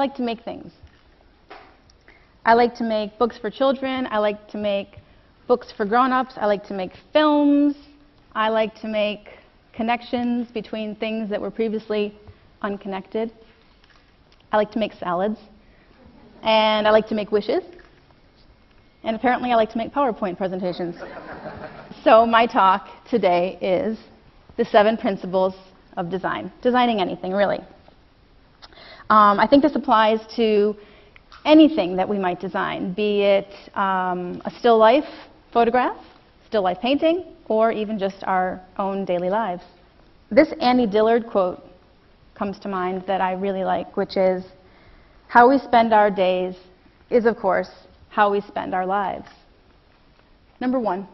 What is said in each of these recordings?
like to make things. I like to make books for children. I like to make books for grown-ups. I like to make films. I like to make connections between things that were previously unconnected. I like to make salads. And I like to make wishes. And apparently I like to make PowerPoint presentations. So my talk today is the 7 principles of design. Designing anything, really. I think this applies to anything that we might design, be it a still life photograph, still life painting, or even just our own daily lives. This Annie Dillard quote comes to mind that I really like, which is, "How we spend our days is, of course, how we spend our lives." Number 1,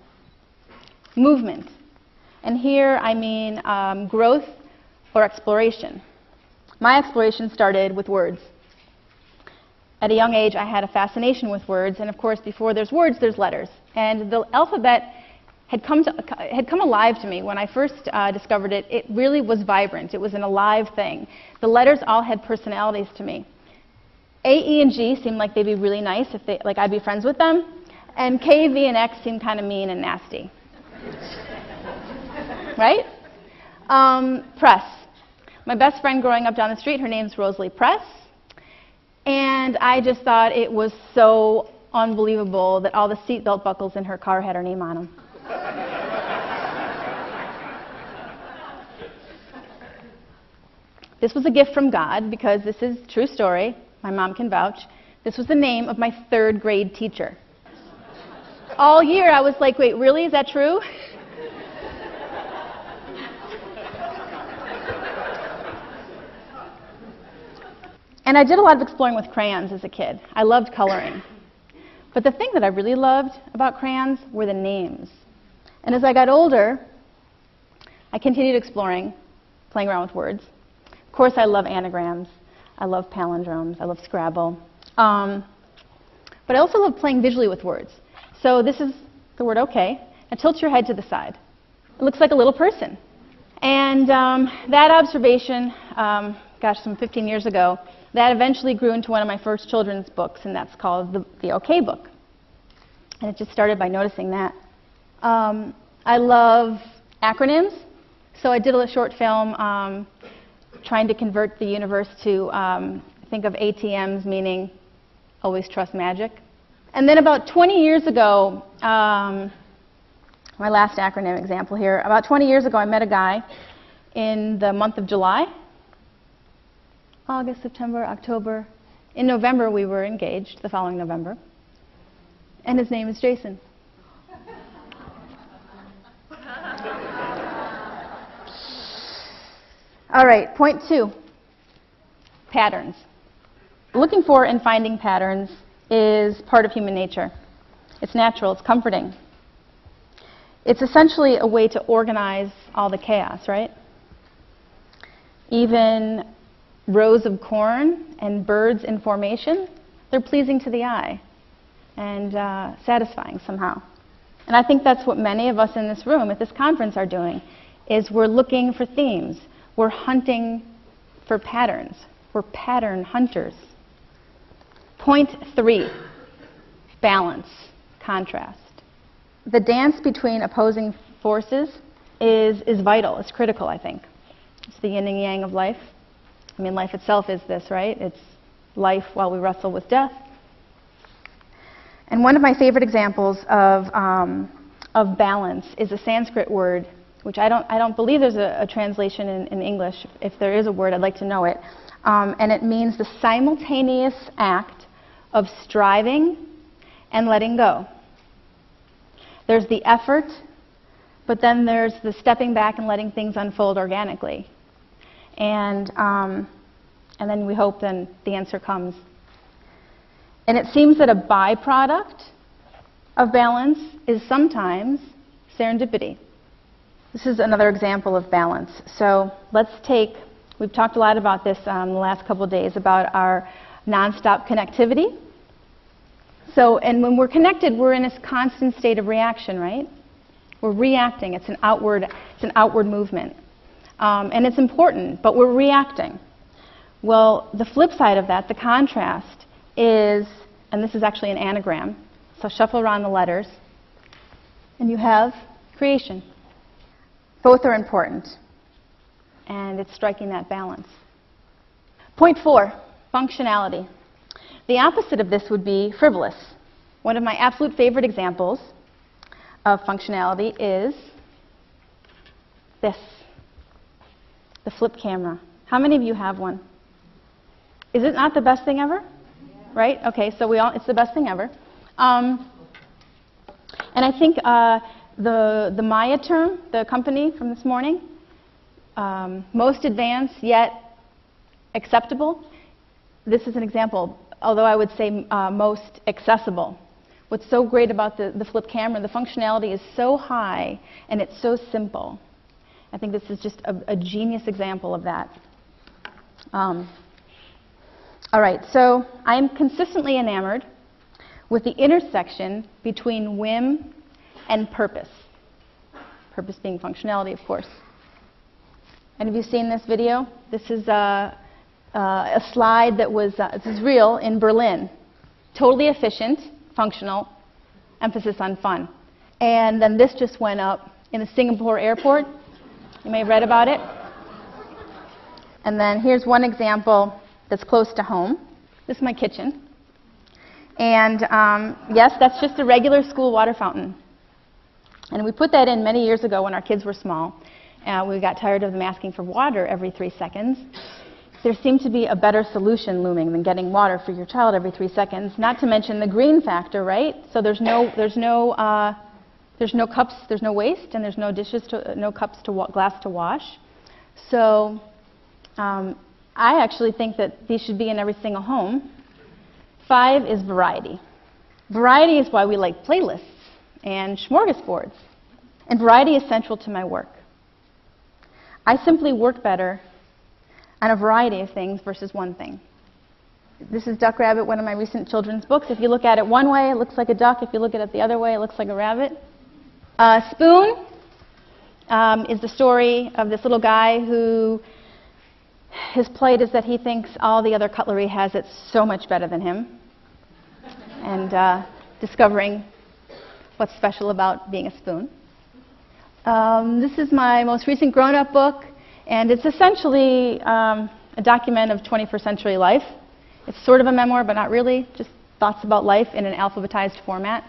movement. And here I mean growth or exploration. My exploration started with words. At a young age, I had a fascination with words, and of course, before there's words, there's letters. And the alphabet had come alive to me when I first discovered it. It really was vibrant. It was an alive thing. The letters all had personalities to me. A, E, and G seemed like they'd be really nice if I'd be friends with them, and K, V, and X seemed kind of mean and nasty. Right? Press. My best friend growing up down the street, her name's Rosalie Press. And I just thought it was so unbelievable that all the seatbelt buckles in her car had her name on them. This was a gift from God, because this is a true story. My mom can vouch. This was the name of my 3rd grade teacher. All year I was like, wait, really? Is that true? And I did a lot of exploring with crayons as a kid. I loved coloring. But the thing that I really loved about crayons were the names. And as I got older, I continued exploring, playing around with words. Of course, I love anagrams. I love palindromes. I love Scrabble. But I also love playing visually with words. So this is the word okay. Now tilt your head to the side. It looks like a little person. And that observation, some 15 years ago, that eventually grew into one of my first children's books, and that's called the OK Book. And it just started by noticing that. I love acronyms, so I did a short film trying to convert the universe to think of ATMs, meaning always trust magic. And then about 20 years ago, my last acronym example here, about 20 years ago I met a guy in the month of July. August, September, October. In November, we were engaged, the following November. And his name is Jason. All right, point 2, patterns. Looking for and finding patterns is part of human nature. It's natural, it's comforting. It's essentially a way to organize all the chaos, right? Even rows of corn and birds in formation, they're pleasing to the eye and satisfying somehow. And I think that's what many of us in this room at this conference are doing, is we're looking for themes. We're hunting for patterns. We're pattern hunters. Point 3, balance, contrast. The dance between opposing forces is vital, it's critical, I think. It's the yin and yang of life. I mean, life itself is this, right? It's life while we wrestle with death. And one of my favorite examples of balance is a Sanskrit word, which I don't believe there's a translation in English. If there is a word, I'd like to know it. And it means the simultaneous act of striving and letting go. There's the effort, but then there's the stepping back and letting things unfold organically. And then we hope then the answer comes. And it seems that a byproduct of balance is sometimes serendipity. This is another example of balance. So we've talked a lot about this the last couple of days, about our nonstop connectivity. So, and when we're connected, we're in this constant state of reaction, right? We're reacting. It's an outward movement. And it's important, but we're reacting. Well, the flip side of that, the contrast, is, and this is actually an anagram, so shuffle around the letters, and you have creation. Both are important, and it's striking that balance. Point 4, functionality. The opposite of this would be frivolous. One of my absolute favorite examples of functionality is this, the flip camera. How many of you have one? Is it not the best thing ever? Right? Okay, so it's the best thing ever. And I think the Maya term, the company from this morning, most advanced yet acceptable. This is an example, although I would say most accessible. What's so great about the flip camera, the functionality is so high and it's so simple. I think this is just a genius example of that. All right, so I'm consistently enamored with the intersection between whim and purpose. Purpose being functionality, of course. Any of you seen this video? This is a slide that was, this is real, in Berlin. Totally efficient, functional, emphasis on fun. And then this just went up in the Singapore airport. You may have read about it. And then here's one example that's close to home. This is my kitchen. And yes, that's just a regular school water fountain. And we put that in many years ago when our kids were small. We got tired of them asking for water every 3 seconds. There seemed to be a better solution looming than getting water for your child every 3 seconds, not to mention the green factor, right? So there's no cups, there's no waste, and there's no dishes, no cups glass to wash. So I actually think that these should be in every single home. 5 is variety. Variety is why we like playlists and smorgasbords. And variety is central to my work. I simply work better on a variety of things versus one thing. This is Duck Rabbit, one of my recent children's books. If you look at it one way, it looks like a duck. If you look at it the other way, it looks like a rabbit. Spoon is the story of this little guy who, his plight is that he thinks all the other cutlery has it so much better than him. And discovering what's special about being a spoon. This is my most recent grown-up book, and it's essentially a document of 21st century life. It's sort of a memoir, but not really, just thoughts about life in an alphabetized format.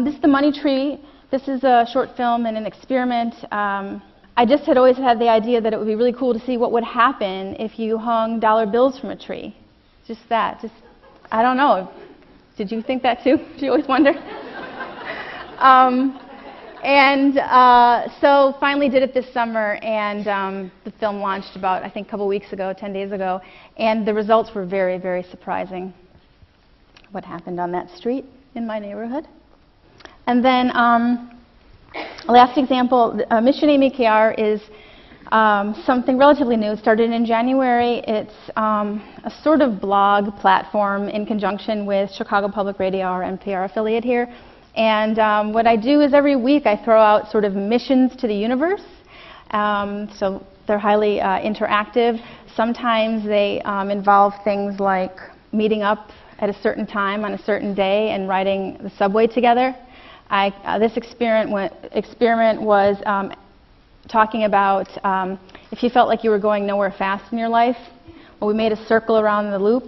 This is The Money Tree. This is a short film and an experiment. I just had always had the idea that it would be really cool to see what would happen if you hung dollar bills from a tree. Just that. I don't know. Did you think that too? Did you always wonder? So finally did it this summer, and the film launched about, I think, a couple weeks ago, 10 days ago, and the results were very, very surprising. What happened on that street in my neighborhood. And then last example, Mission Amy KR is something relatively new. It started in January. It's a sort of blog platform in conjunction with Chicago Public Radio, our NPR affiliate here. And what I do is every week I throw out sort of missions to the universe. So they're highly interactive. Sometimes they involve things like meeting up at a certain time on a certain day and riding the subway together. This experiment was talking about if you felt like you were going nowhere fast in your life. Well, we made a circle around the loop.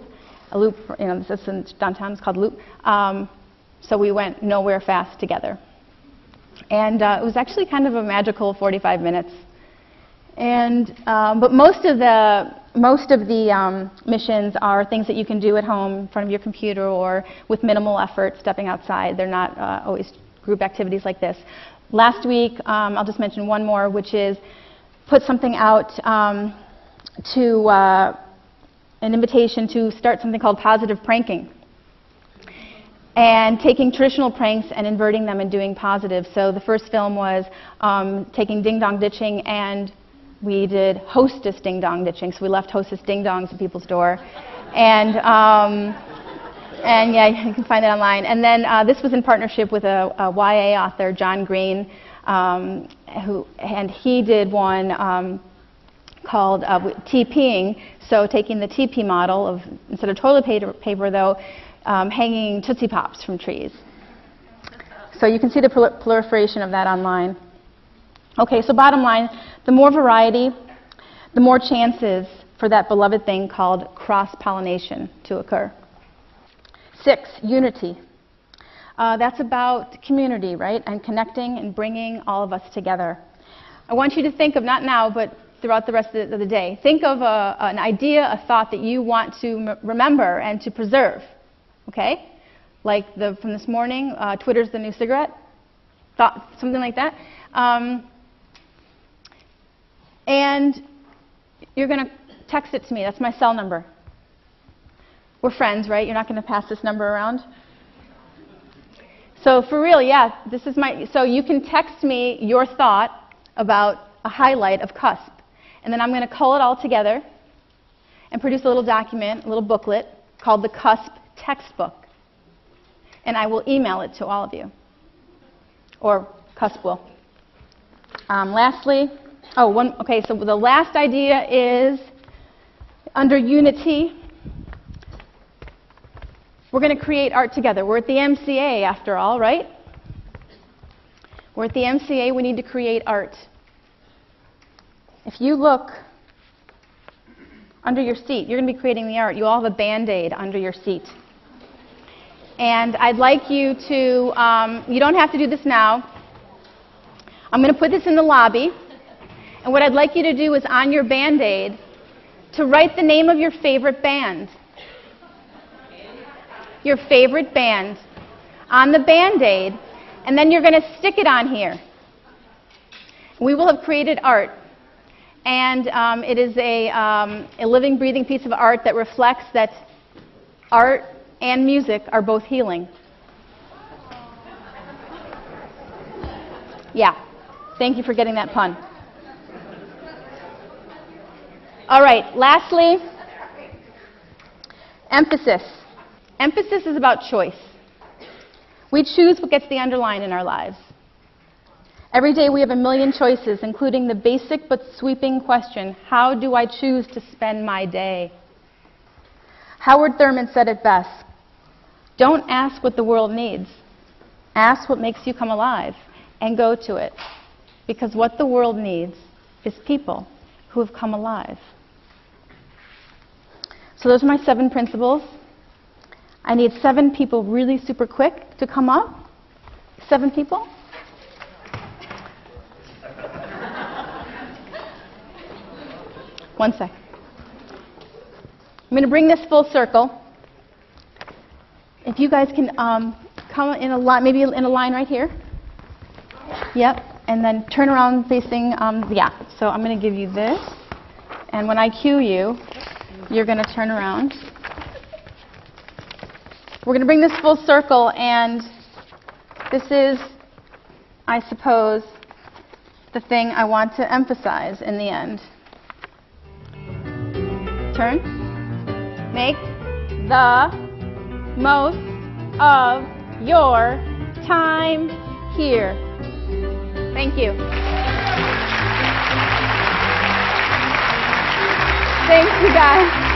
A loop, you know, this is in downtown, it's called Loop. So we went nowhere fast together. And it was actually kind of a magical 45 minutes. And but most of the missions are things that you can do at home in front of your computer or with minimal effort, stepping outside. They're not always group activities like this. Last week, I'll just mention one more, which is put something out to an invitation to start something called positive pranking. And taking traditional pranks and inverting them and doing positive. So the first film was taking ding-dong ditching, and we did hostess ding-dong ditching. So we left hostess ding-dongs at people's door. And yeah, you can find it online. And then this was in partnership with a YA author, John Green, and he did one called TPing. So taking the TP model of, instead of toilet paper though, hanging Tootsie Pops from trees. So you can see the proliferation of that online. Okay, so bottom line, the more variety, the more chances for that beloved thing called cross-pollination to occur. 6, unity. That's about community, right? And connecting and bringing all of us together. I want you to think of, not now, but throughout the rest of the day, think of an idea, a thought that you want to remember and to preserve, okay? Like from this morning, Twitter's the new cigarette, thought, something like that. And you're going to text it to me. That's my cell number. We're friends, right? You're not going to pass this number around? So for real, yeah, this is so you can text me your thought about a highlight of Cusp. And then I'm going to cull it all together and produce a little document, a little booklet called the Cusp Textbook. And I will email it to all of you. Or Cusp will. Lastly, okay, so the last idea is under unity. We're going to create art together. We're at the MCA after all, right? We're at the MCA, we need to create art. If you look under your seat, you're going to be creating the art. You all have a Band-Aid under your seat. And I'd like you to, you don't have to do this now. I'm going to put this in the lobby. And what I'd like you to do is on your Band-Aid to write the name of your favorite band. Your favorite band on the Band-Aid, and then you're going to stick it on here. We will have created art, and it is a living, breathing piece of art that reflects that art and music are both healing. Yeah, thank you for getting that pun. All right, lastly, emphasis. Emphasis is about choice. We choose what gets the underline in our lives. Every day we have a million choices, including the basic but sweeping question, how do I choose to spend my day? Howard Thurman said it best, don't ask what the world needs. Ask what makes you come alive and go to it. Because what the world needs is people who have come alive. So those are my 7 principles. I need 7 people really super quick to come up. 7 people. One sec. I'm going to bring this full circle. If you guys can come in a line, maybe in a line right here. Yep. And then turn around facing, yeah. So I'm going to give you this. And when I cue you, you're going to turn around. We're going to bring this full circle, and this is, I suppose, the thing I want to emphasize in the end. Turn. Make the most of your time here. Thank you. Thanks, you guys.